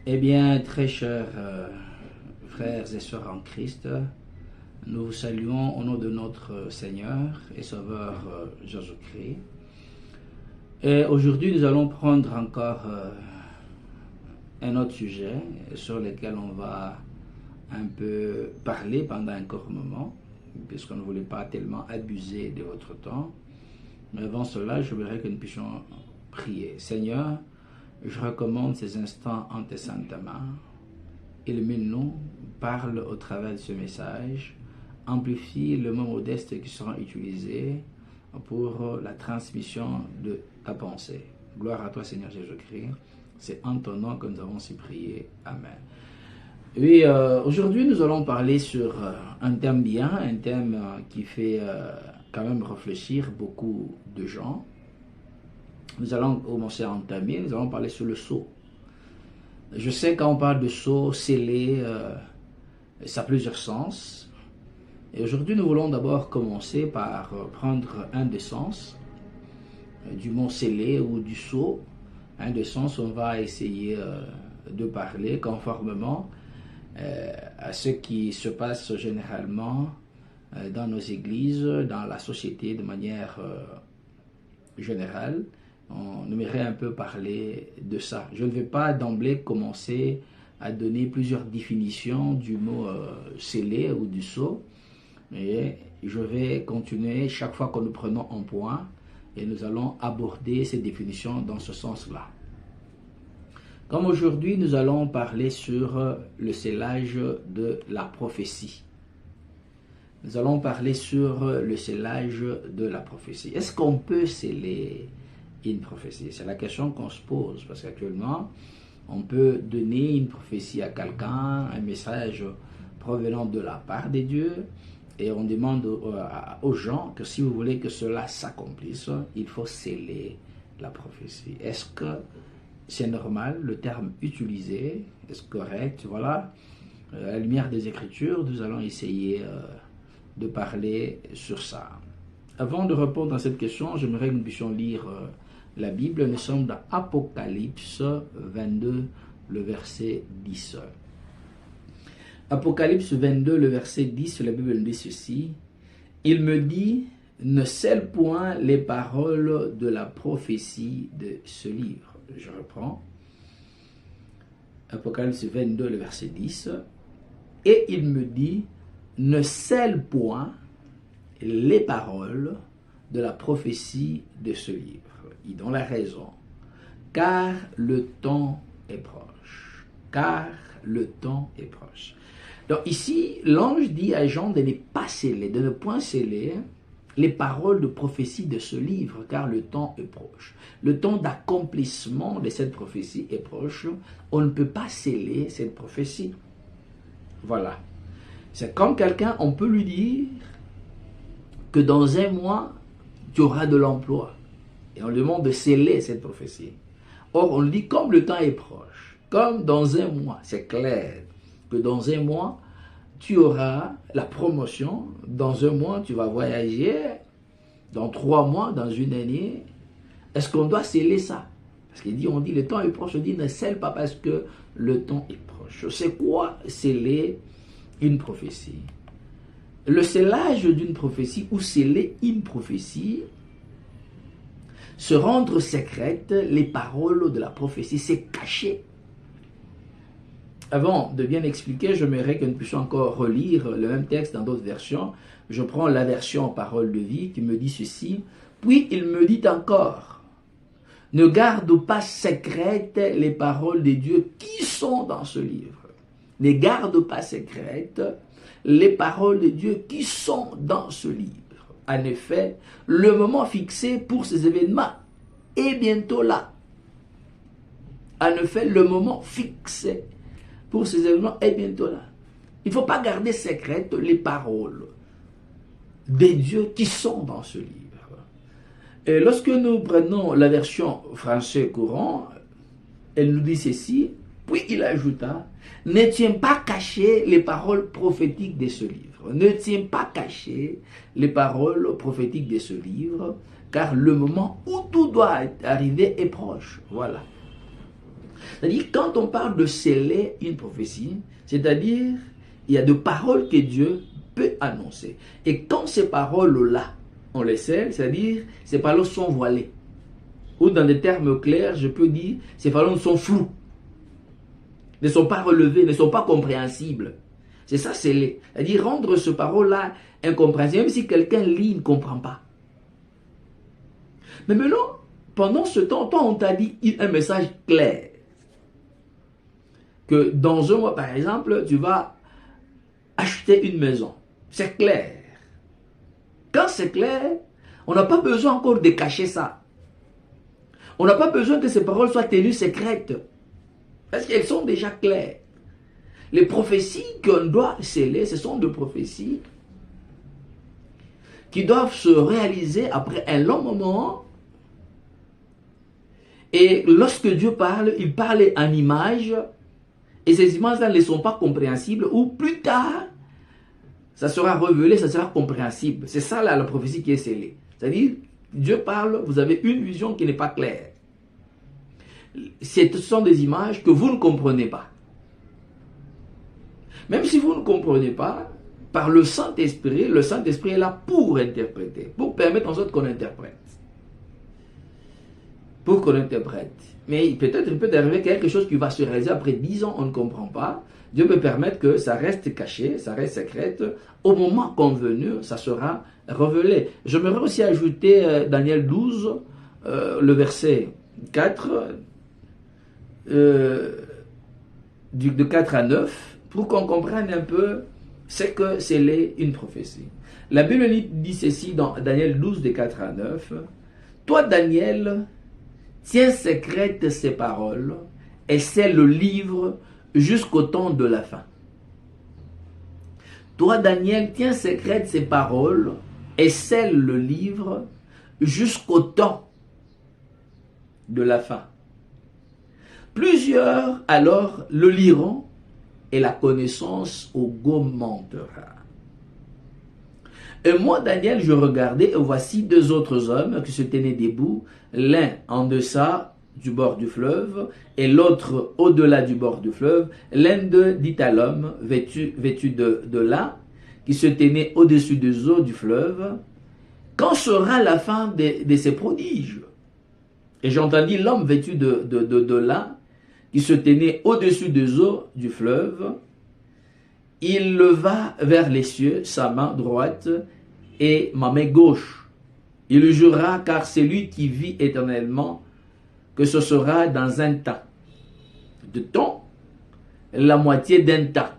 Eh bien, très chers frères et sœurs en Christ, nous vous saluons au nom de notre Seigneur et Sauveur Jésus-Christ. Et aujourd'hui, nous allons prendre encore un autre sujet sur lequel on va un peu parler pendant un court moment, puisqu'on ne voulait pas tellement abuser de votre temps. Mais avant cela, je voudrais que nous puissions prier. Seigneur, je recommande ces instants en tes saintes mains. Illumine-nous, parle au travers de ce message, amplifie le mot modeste qui sera utilisé pour la transmission de ta pensée. Gloire à toi, Seigneur Jésus-Christ. C'est en ton nom que nous avons si prié. Amen. Oui, aujourd'hui, nous allons parler sur un thème bien, un thème qui fait quand même réfléchir beaucoup de gens. Nous allons commencer à entamer, nous allons parler sur le sceau. Je sais quand on parle de sceau, scellé, ça a plusieurs sens. Et aujourd'hui, nous voulons d'abord commencer par prendre un des sens du mot scellé ou du sceau. Un des sens, on va essayer de parler conformément à ce qui se passe généralement dans nos églises, dans la société de manière générale. On aimerait un peu parler de ça. Je ne vais pas d'emblée commencer à donner plusieurs définitions du mot scellé ou du sceau, mais je vais continuer chaque fois que nous prenons un point et nous allons aborder ces définitions dans ce sens-là. Comme aujourd'hui, nous allons parler sur le scellage de la prophétie. Nous allons parler sur le scellage de la prophétie. Est-ce qu'on peut sceller une prophétie? C'est la question qu'on se pose, parce qu'actuellement, on peut donner une prophétie à quelqu'un, un message provenant de la part de Dieu, et on demande aux gens que si vous voulez que cela s'accomplisse, il faut sceller la prophétie. Est-ce que c'est normal, le terme utilisé? Est-ce correct? Voilà. À la lumière des Écritures, nous allons essayer de parler sur ça. Avant de répondre à cette question, j'aimerais que nous puissions lire la Bible. Nous sommes dans Apocalypse 22, le verset 10. Apocalypse 22, le verset 10, la Bible nous dit ceci. Il me dit, ne scelle point les paroles de la prophétie de ce livre. Je reprends. Apocalypse 22, le verset 10. Et il me dit, ne scelle point les paroles de la prophétie de ce livre. Ils ont la raison. Car le temps est proche. Car le temps est proche. Donc ici, l'ange dit à Jean de ne pas sceller, de ne point sceller les paroles de prophétie de ce livre, car le temps est proche. Le temps d'accomplissement de cette prophétie est proche. On ne peut pas sceller cette prophétie. Voilà. C'est comme quelqu'un, on peut lui dire que dans un mois, tu auras de l'emploi. Et on lui demande de sceller cette prophétie. Or, on dit comme le temps est proche, comme dans un mois, c'est clair que dans un mois, tu auras la promotion, dans un mois, tu vas voyager, dans 3 mois, dans une année. Est-ce qu'on doit sceller ça? Parce qu'il dit, on dit le temps est proche, on dit ne scelle pas parce que le temps est proche. C'est quoi sceller une prophétie? Le scellage d'une prophétie ou sceller une prophétie, se rendre secrète les paroles de la prophétie, c'est caché. Avant de bien expliquer, j'aimerais que nous puissions encore relire le même texte dans d'autres versions. Je prends la version Parole de vie qui me dit ceci. Puis il me dit encore, ne garde pas secrètes les paroles de Dieu qui sont dans ce livre. Ne garde pas secrètes les paroles de Dieu qui sont dans ce livre. En effet, le moment fixé pour ces événements est bientôt là. En effet, le moment fixé pour ces événements est bientôt là. Il ne faut pas garder secrètes les paroles des dieux qui sont dans ce livre. Et lorsque nous prenons la version français courant, elle nous dit ceci, puis il ajouta, ne tiens pas caché les paroles prophétiques de ce livre. Ne tiens pas caché les paroles prophétiques de ce livre, car le moment où tout doit arriver est proche. Voilà. C'est-à-dire, quand on parle de sceller une prophétie, c'est-à-dire, il y a de paroles que Dieu peut annoncer. Et quand ces paroles-là, on les scelle, c'est-à-dire, ces paroles sont voilées. Ou dans des termes clairs, je peux dire, ces paroles sont floues, ne sont pas relevées, ne sont pas compréhensibles. C'est ça, sceller. C'est-à-dire, rendre ce parole-là incompréhensible, même si quelqu'un lit, il ne comprend pas. Mais maintenant, pendant ce temps, toi, on t'a dit un message clair. Que dans un mois, par exemple, tu vas acheter une maison. C'est clair. Quand c'est clair, on n'a pas besoin encore de cacher ça. On n'a pas besoin que ces paroles soient tenues secrètes. Parce qu'elles sont déjà claires. Les prophéties qu'on doit sceller, ce sont des prophéties qui doivent se réaliser après un long moment. Et lorsque Dieu parle, il parle en images. Et ces images-là ne sont pas compréhensibles. Ou plus tard, ça sera révélé, ça sera compréhensible. C'est ça là, la prophétie qui est scellée. C'est-à-dire, Dieu parle, vous avez une vision qui n'est pas claire. Ce sont des images que vous ne comprenez pas. Même si vous ne comprenez pas, par le Saint-Esprit est là pour interpréter, pour permettre en sorte qu'on interprète. Pour qu'on interprète. Mais peut-être il peut arriver quelque chose qui va se réaliser après 10 ans, on ne comprend pas. Dieu peut permettre que ça reste caché, ça reste secrète. Au moment convenu, ça sera révélé. J'aimerais aussi ajouter Daniel 12, le verset 4, de 4 à 9, pour qu'on comprenne un peu ce que c'est une prophétie. La Bible dit ceci dans Daniel 12, de 4 à 9. Toi, Daniel, tiens secrète ces paroles et scelle le livre jusqu'au temps de la fin. Toi, Daniel, tiens secrète ces paroles et scelle le livre jusqu'au temps de la fin. Plusieurs alors le liront et la connaissance augmentera. Et moi, Daniel, je regardais et voici 2 autres hommes qui se tenaient debout, l'un en deçà du bord du fleuve et l'autre au-delà du bord du fleuve. L'un d'eux dit à l'homme vêtu de lin qui se tenait au-dessus des eaux du fleuve, quand sera la fin de ces prodiges? Et j'entendis l'homme vêtu de lin qui se tenait au-dessus des eaux du fleuve. Il leva vers les cieux sa main droite et ma main gauche. Il jura, car c'est lui qui vit éternellement, que ce sera dans un temps. De temps, la moitié d'un temps.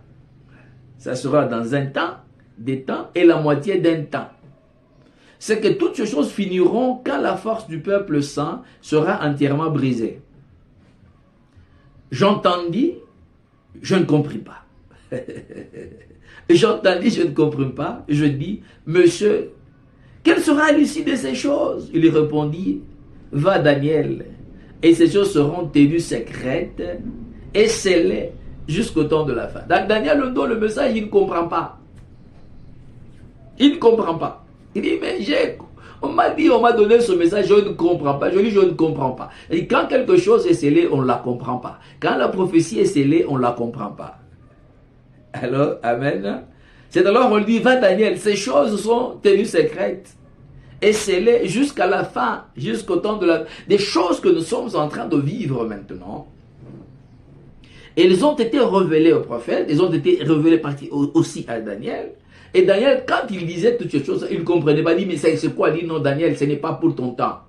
Ça sera dans un temps, des temps, et la moitié d'un temps. C'est que toutes ces choses finiront quand la force du peuple saint sera entièrement brisée. J'entendis, je ne compris pas. J'entendis, je ne compris pas. Je dis, monsieur, quelle sera l'issue de ces choses? Il répondit, va Daniel, et ces choses seront tenues secrètes et scellées jusqu'au temps de la fin. Donc Daniel, dans le message, il ne comprend pas. Il ne comprend pas. Il dit, mais on m'a donné ce message, je ne comprends pas. Je dis, je ne comprends pas. Et quand quelque chose est scellé, on ne la comprend pas. Quand la prophétie est scellée, on ne la comprend pas. Alors, amen. C'est alors on dit, va Daniel, ces choses sont tenues secrètes et scellées jusqu'à la fin, jusqu'au temps des choses que nous sommes en train de vivre maintenant. Et elles ont été révélées au prophète, elles ont été révélées aussi à Daniel. Et Daniel, quand il disait toutes ces choses, il ne comprenait pas. Il dit, mais c'est quoi? Il dit, non, Daniel, ce n'est pas pour ton temps.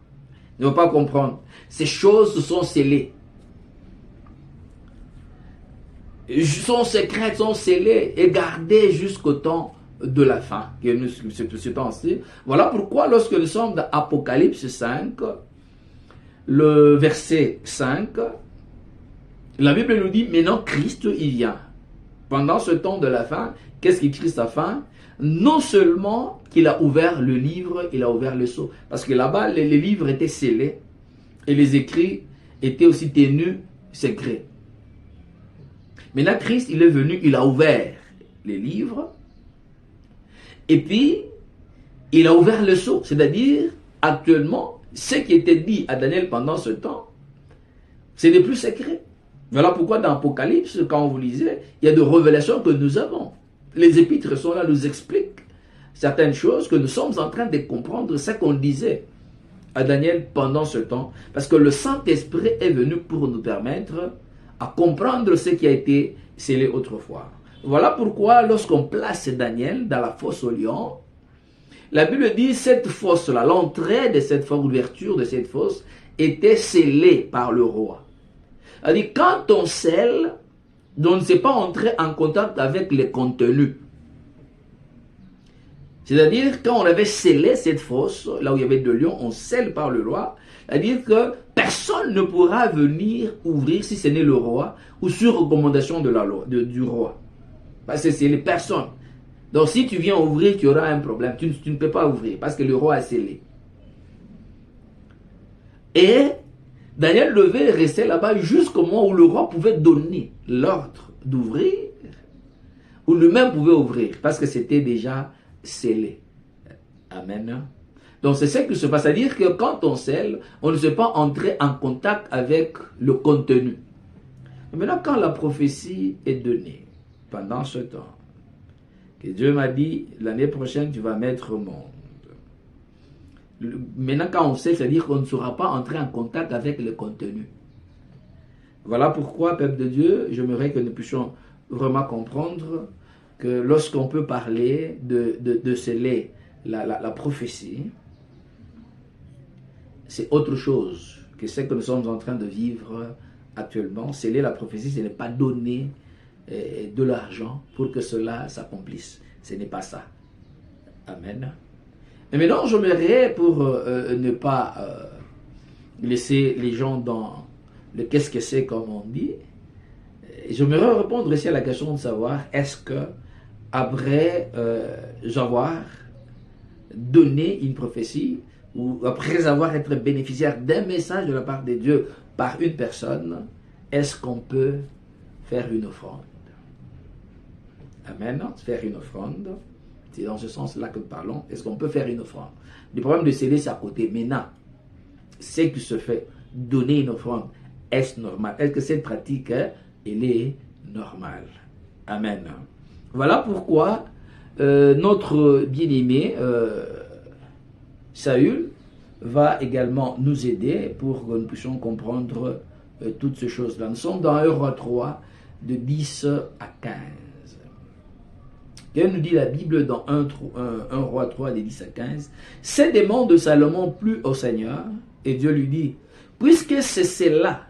Il ne va pas comprendre. Ces choses sont scellées. Sont secrètes, sont scellées et gardées jusqu'au temps de la fin. Ce temps-ci. Voilà pourquoi, lorsque nous sommes dans Apocalypse 5, le verset 5, la Bible nous dit, maintenant Christ, il vient. Pendant ce temps de la fin, qu'est-ce qui Christ a fait? Non seulement qu'il a ouvert le livre, il a ouvert le sceau. Parce que là-bas, les livres étaient scellés et les écrits étaient aussi tenus secrets. Maintenant, Christ, il est venu, il a ouvert les livres et puis il a ouvert le sceau. C'est-à-dire, actuellement, ce qui était dit à Daniel pendant ce temps, ce n'est plus secret. Voilà pourquoi dans Apocalypse, quand vous lisez, il y a des révélations que nous avons. Les épîtres sont là, nous expliquent certaines choses que nous sommes en train de comprendre, ce qu'on disait à Daniel pendant ce temps, parce que le Saint-Esprit est venu pour nous permettre à comprendre ce qui a été scellé autrefois. Voilà pourquoi lorsqu'on place Daniel dans la fosse au lion, la Bible dit cette fosse-là, l'entrée de cette fosse, l'ouverture de cette fosse était scellée par le roi. C'est-à-dire, quand on scelle, on ne sait pas entrer en contact avec les contenus. C'est-à-dire, quand on avait scellé cette fosse, là où il y avait 2 lions, on scelle par le roi. C'est-à-dire que personne ne pourra venir ouvrir si ce n'est le roi ou sur recommandation de la loi, du roi. Parce que c'est les personnes. Donc, si tu viens ouvrir, tu auras un problème. Tu ne peux pas ouvrir parce que le roi a scellé. Et Daniel devait rester là-bas jusqu'au moment où le roi pouvait donner l'ordre d'ouvrir, ou lui-même pouvait ouvrir, parce que c'était déjà scellé. Amen. Donc c'est ce qui se passe, c'est-à-dire que quand on scelle, on ne sait pas entrer en contact avec le contenu. Et maintenant, quand la prophétie est donnée, pendant ce temps, que Dieu m'a dit, l'année prochaine, tu vas mettre au monde. Maintenant, quand on sait, c'est-à-dire qu'on ne saura pas entrer en contact avec le contenu. Voilà pourquoi, peuple de Dieu, j'aimerais que nous puissions vraiment comprendre que lorsqu'on peut parler de sceller la prophétie, c'est autre chose que ce que nous sommes en train de vivre actuellement. Sceller la prophétie, ce n'est pas donner de l'argent pour que cela s'accomplisse. Ce n'est pas ça. Amen. Et maintenant, j'aimerais, pour ne pas laisser les gens dans le qu'est-ce que c'est, comme on dit, j'aimerais répondre ici à la question de savoir, est-ce que, après avoir donné une prophétie, ou après avoir été bénéficiaire d'un message de la part de Dieu par une personne, est-ce qu'on peut faire une offrande? Amen. Faire une offrande. C'est dans ce sens-là que nous parlons. Est-ce qu'on peut faire une offrande? Le problème de sceller, c'est à côté. Maintenant, ce qui se fait, donner une offrande, est-ce normal? Est-ce que cette pratique, elle est normale? Amen. Voilà pourquoi notre bien-aimé Saül va également nous aider pour que nous puissions comprendre toutes ces choses-là. Nous sommes dans 1 Roi 3, de 10 à 15. Que nous dit la Bible dans 1 Roi 3, de 10 à 15? Ces démons de Salomon plut au Seigneur, et Dieu lui dit, puisque c'est cela,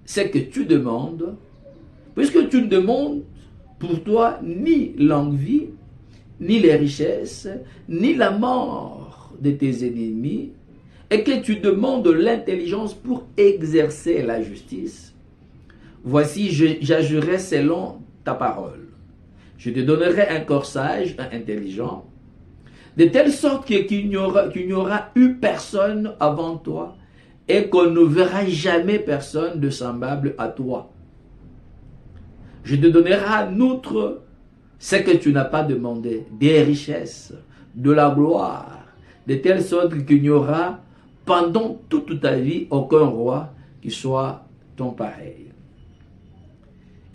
c'est que tu demandes, puisque tu ne demandes pour toi ni longue vie, ni les richesses, ni la mort de tes ennemis, et que tu demandes l'intelligence pour exercer la justice, voici, j'agirai selon ta parole. Je te donnerai un corps sage, un intelligent, de telle sorte qu'il n'y aura eu personne avant toi et qu'on ne verra jamais personne de semblable à toi. Je te donnerai en outre ce que tu n'as pas demandé, des richesses, de la gloire, de telle sorte qu'il n'y aura pendant toute ta vie aucun roi qui soit ton pareil.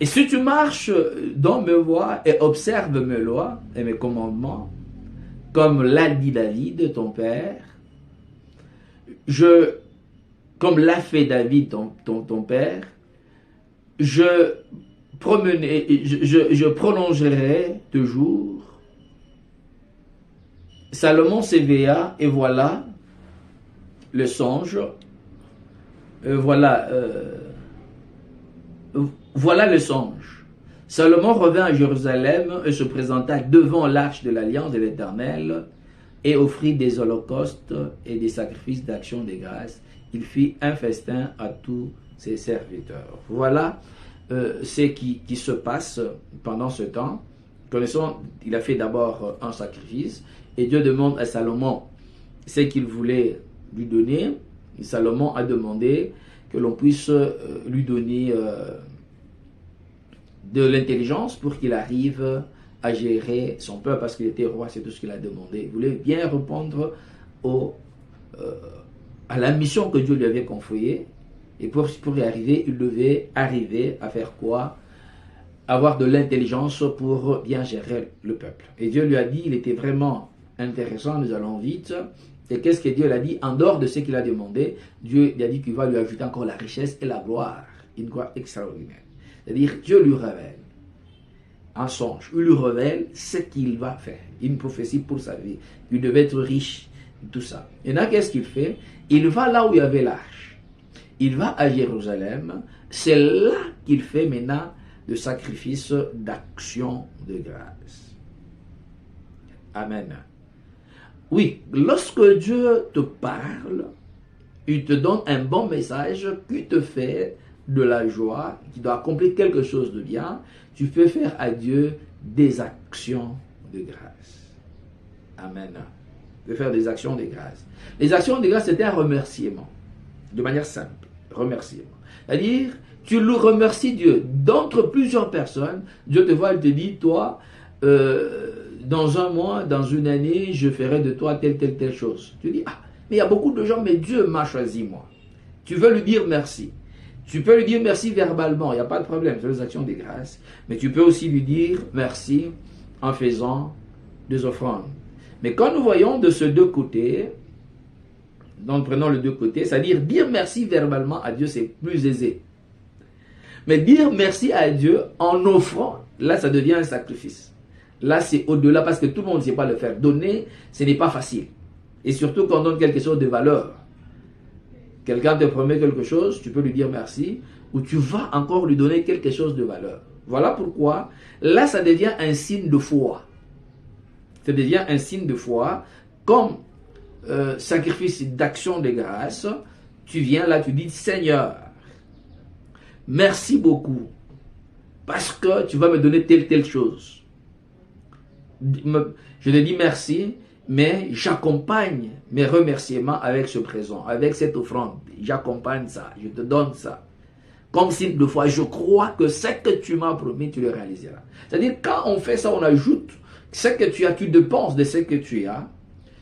Et si tu marches dans mes voies et observes mes lois et mes commandements, comme l'a dit David, ton père, comme l'a fait David, ton père, je prolongerai toujours. Salomon s'éveilla et voilà le songe, voilà le songe. Salomon revint à Jérusalem et se présenta devant l'arche de l'alliance de l'Éternel et offrit des holocaustes et des sacrifices d'action de grâce. Il fit un festin à tous ses serviteurs. Voilà ce qui se passe pendant ce temps. Connaissons, il a fait d'abord un sacrifice et Dieu demande à Salomon ce qu'il voulait lui donner. Et Salomon a demandé que l'on puisse lui donner de l'intelligence pour qu'il arrive à gérer son peuple, parce qu'il était roi, c'est tout ce qu'il a demandé. Il voulait bien répondre à la mission que Dieu lui avait confiée, Et pour y arriver, il devait arriver à faire quoi? Avoir de l'intelligence pour bien gérer le peuple. Et Dieu lui a dit, il était vraiment intéressant, nous allons vite. Et qu'est-ce que Dieu lui a dit? En dehors de ce qu'il a demandé, Dieu lui a dit qu'il va lui ajouter encore la richesse et la gloire. Une gloire extraordinaire. C'est-à-dire, Dieu lui révèle un songe, il lui révèle ce qu'il va faire. Une prophétie pour sa vie. Il devait être riche, tout ça. Et là, qu'est-ce qu'il fait? Il va là où il y avait l'arche. Il va à Jérusalem. C'est là qu'il fait maintenant le sacrifice d'action de grâce. Amen. Oui, lorsque Dieu te parle, il te donne un bon message qui te fait de la joie, qui doit accomplir quelque chose de bien, tu peux faire à Dieu des actions de grâce. Amen. Tu peux faire des actions de grâce. Les actions de grâce, c'était un remerciement, de manière simple, remerciement. C'est-à-dire, tu le remercies Dieu. D'entre plusieurs personnes, Dieu te voit, il te dit, toi, dans un mois, dans une année, je ferai de toi telle chose. Tu dis, ah, mais il y a beaucoup de gens, mais Dieu m'a choisi moi. Tu veux lui dire merci. Tu peux lui dire merci verbalement, il n'y a pas de problème, c'est les actions de grâce. Mais tu peux aussi lui dire merci en faisant des offrandes. Mais quand nous voyons de ces deux côtés, donc prenons les deux côtés, c'est-à-dire dire merci verbalement à Dieu, c'est plus aisé. Mais dire merci à Dieu en offrant, là ça devient un sacrifice. Là c'est au-delà parce que tout le monde ne sait pas le faire. Donner, ce n'est pas facile. Et surtout quand on donne quelque chose de valeur. Quelqu'un te promet quelque chose, tu peux lui dire merci, ou tu vas encore lui donner quelque chose de valeur. Voilà pourquoi, là ça devient un signe de foi. Ça devient un signe de foi, comme sacrifice d'action de grâce. Tu viens là, tu dis, Seigneur, merci beaucoup, parce que tu vas me donner telle chose. Je te dis merci, mais j'accompagne mes remerciements avec ce présent, avec cette offrande. J'accompagne ça, je te donne ça. Comme signe de foi, je crois que ce que tu m'as promis, tu le réaliseras. C'est-à-dire, quand on fait ça, on ajoute ce que tu as, tu dépenses de ce que tu as.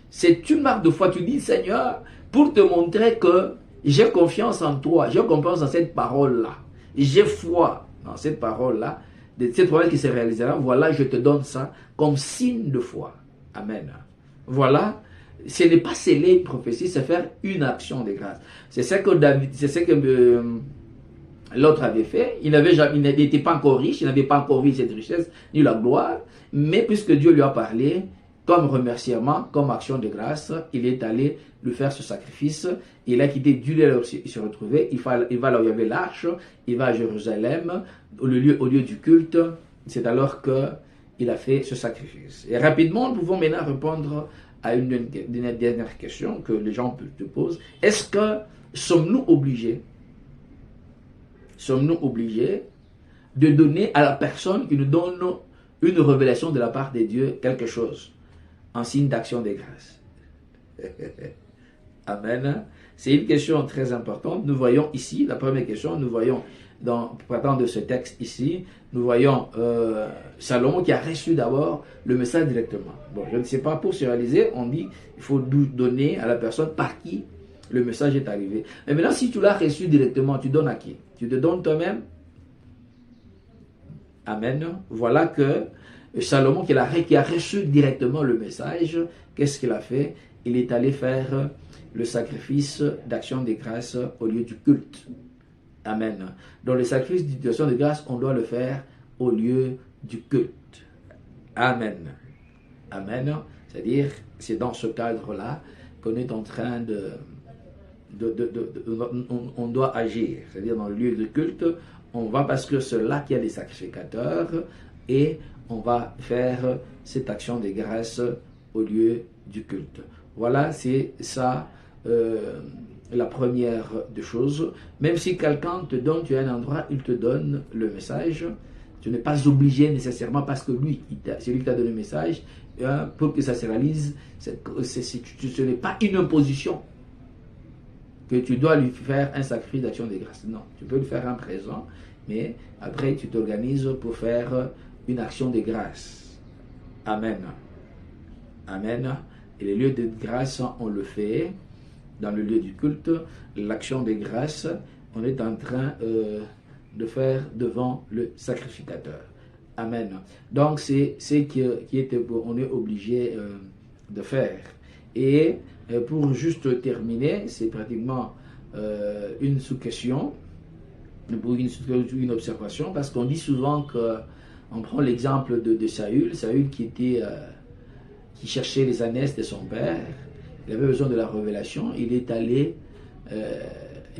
C'est une marque de foi. Tu dis, Seigneur, pour te montrer que j'ai confiance en toi, j'ai confiance en cette parole-là. J'ai foi dans cette parole-là, de cette promesse qui se réalisera. Voilà, je te donne ça comme signe de foi. Amen. Voilà, ce n'est pas sceller une prophétie, c'est faire une action de grâce. C'est ce que David, c'est ce que l'autre avait fait. Il n'était pas encore riche, il n'avait pas encore vu cette richesse ni la gloire, mais puisque Dieu lui a parlé, comme remerciement, comme action de grâce, il est allé lui faire ce sacrifice. Il a quitté Dieu, il se retrouvait, il va là où il y avait l'arche, il va à Jérusalem, au lieu du culte. C'est alors qu'il a fait ce sacrifice. Et rapidement, nous pouvons maintenant répondre à une dernière question que les gens te posent. Est-ce que sommes-nous obligés de donner à la personne qui nous donne une révélation de la part de Dieu quelque chose en signe d'action de grâce? Amen. C'est une question très importante. Nous voyons ici, la première question, nous voyons partant de ce texte ici, nous voyons Salomon qui a reçu d'abord le message directement. Bon, je ne sais pas, pour se réaliser, on dit il faut donner à la personne par qui le message est arrivé. Mais maintenant, si tu l'as reçu directement, tu donnes à qui? Tu te donnes toi-même? Amen. Voilà que Salomon qui a reçu directement le message, qu'est-ce qu'il a fait? Il est allé faire le sacrifice d'action de grâce au lieu du culte. Amen. Donc le sacrifice d'action de grâce, on doit le faire au lieu du culte. Amen. Amen. C'est-à-dire, c'est dans ce cadre-là qu'on est en train on doit agir. C'est-à-dire, dans le lieu de culte, on va, parce que c'est là qu'il y a des sacrificateurs, et on va faire cette action de grâce au lieu du culte. Voilà, c'est ça la première des choses. Même si quelqu'un te donne, tu as un endroit, il te donne le message, tu n'es pas obligé nécessairement parce que lui, c'est lui qui t'a donné le message, pour que ça se réalise, ce n'est pas une imposition que tu dois lui faire un sacrifice d'action de grâce. Non, tu peux lui faire un présent, mais après tu t'organises pour faire une action de grâce. Amen. Amen. Et les lieux de grâce, on le fait dans le lieu du culte. L'action de grâce, on est en train de faire devant le sacrificateur. Amen. Donc c'est ce on est obligé de faire. Et pour juste terminer, c'est pratiquement une sous-question, une observation, parce qu'on dit souvent qu'on prend l'exemple de Saül qui cherchait les ânesse de son père. Il avait besoin de la révélation. Il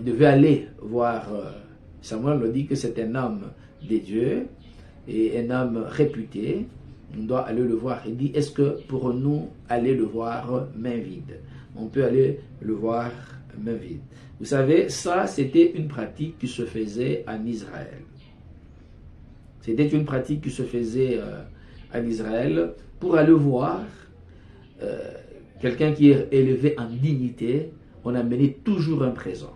devait aller voir Samuel. On dit que c'est un homme de Dieu et un homme réputé. On doit aller le voir. Il dit, est-ce que pour nous aller le voir main vide? On peut aller le voir main vide. Vous savez, ça c'était une pratique qui se faisait en Israël. C'était une pratique qui se faisait en Israël. Pour aller voir quelqu'un qui est élevé en dignité, on amenait toujours un présent.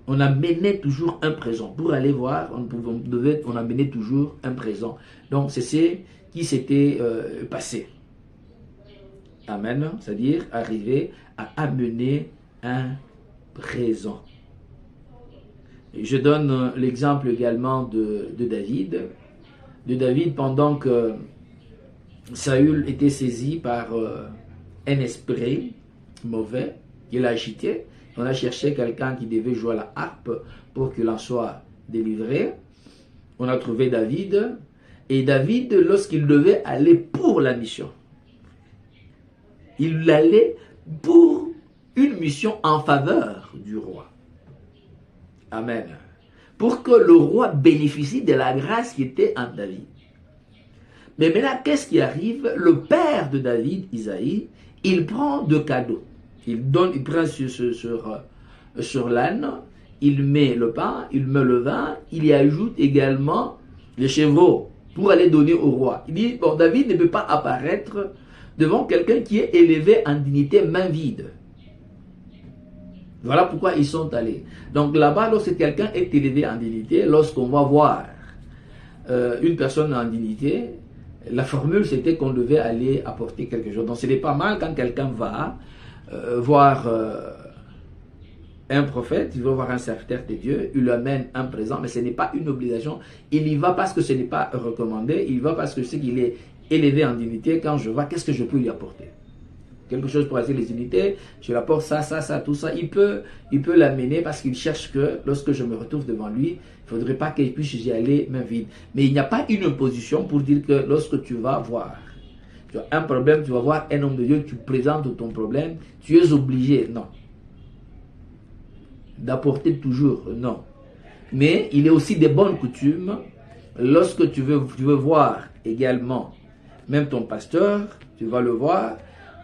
On amenait toujours un présent. Pour aller voir, on amenait toujours un présent. Donc, c'est ce qui s'était passé. Amen. C'est-à-dire arriver à amener un présent. Je donne l'exemple également de David. De David, pendant que Saül était saisi par un esprit mauvais, il l'a agité. On a cherché quelqu'un qui devait jouer à la harpe pour qu'il en soit délivré. On a trouvé David. Et David, lorsqu'il devait aller pour la mission, il allait pour une mission en faveur du roi. Amen. Pour que le roi bénéficie de la grâce qui était en David. Mais maintenant, qu'est-ce qui arrive? Le père de David, Isaïe, il prend deux cadeaux. Il prend sur l'âne, il met le pain, il met le vin, il y ajoute également les chevreaux pour aller donner au roi. Il dit, bon, David ne peut pas apparaître devant quelqu'un qui est élevé en dignité main vide. Voilà pourquoi ils sont allés. Donc là-bas, lorsque quelqu'un est élevé en dignité, lorsqu'on va voir une personne en dignité, la formule c'était qu'on devait aller apporter quelque chose. Donc ce n'est pas mal quand quelqu'un va voir un prophète, il va voir un serviteur de Dieu, il lui amène un présent, mais ce n'est pas une obligation. Il y va parce que ce n'est pas recommandé, il va parce que c'est qu'il est élevé en dignité. Quand je vois, qu'est-ce que je peux lui apporter? Quelque chose pour attirer les unités, je lui apporte ça, tout ça. Il peut l'amener parce qu'il cherche que lorsque je me retrouve devant lui, il ne faudrait pas qu'il puisse y aller main vide. Mais il n'y a pas une opposition pour dire que lorsque tu vas voir, tu as un problème, tu vas voir un homme de Dieu, tu présentes ton problème, tu es obligé, non. D'apporter toujours, non. Mais il est aussi des bonnes coutumes, lorsque tu veux voir également, même ton pasteur, tu vas le voir,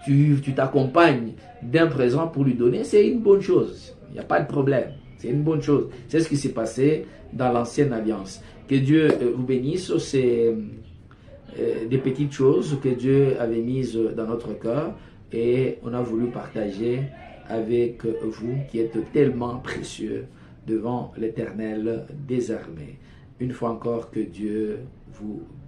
tu t'accompagnes d'un présent pour lui donner, c'est une bonne chose. Il n'y a pas de problème. C'est une bonne chose. C'est ce qui s'est passé dans l'ancienne alliance. Que Dieu vous bénisse. C'est des petites choses que Dieu avait mises dans notre cœur et on a voulu partager avec vous qui êtes tellement précieux devant l'Éternel des armées. Une fois encore, que Dieu vous bénisse.